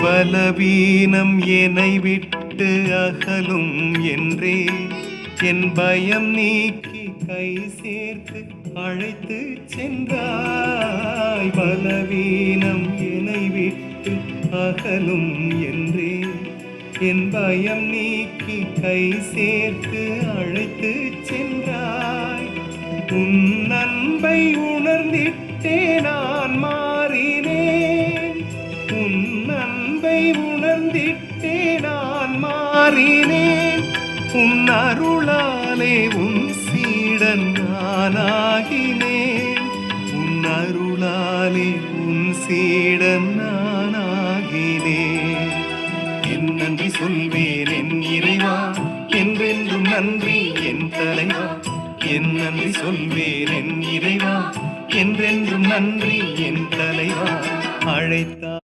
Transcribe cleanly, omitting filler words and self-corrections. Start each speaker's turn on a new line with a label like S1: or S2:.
S1: பலவீனம் என்னை விட்டு அகலும் என்றே என் பயம் நீக்கி கை சேர்த்து அழைத்து சென்றாய். பலவீனம் என்னை விட்டு அகலும் என்றே என் பயம் நீக்கி கை சேர்த்து அழைத்து சென்றாய். உன் அன்பை உணர்ந்திட்டே நான் மாறினேன். உன் அன்பை உணர்ந்திட்டே நான் மாறினேன். உன் அருளாலே உன் சீடன் நானாகினேன். உன் அருளாலே உன் சீடன் நானாகினேன். என் நன்றி சொல்வேன் என் இறைவா, என்றென்றும் நன்றி என் தலைவா. என் நன்றி சொல்வேன் என் இறைவா, என்றென்றும் நன்றி என் தலைவா. அழைத்தார்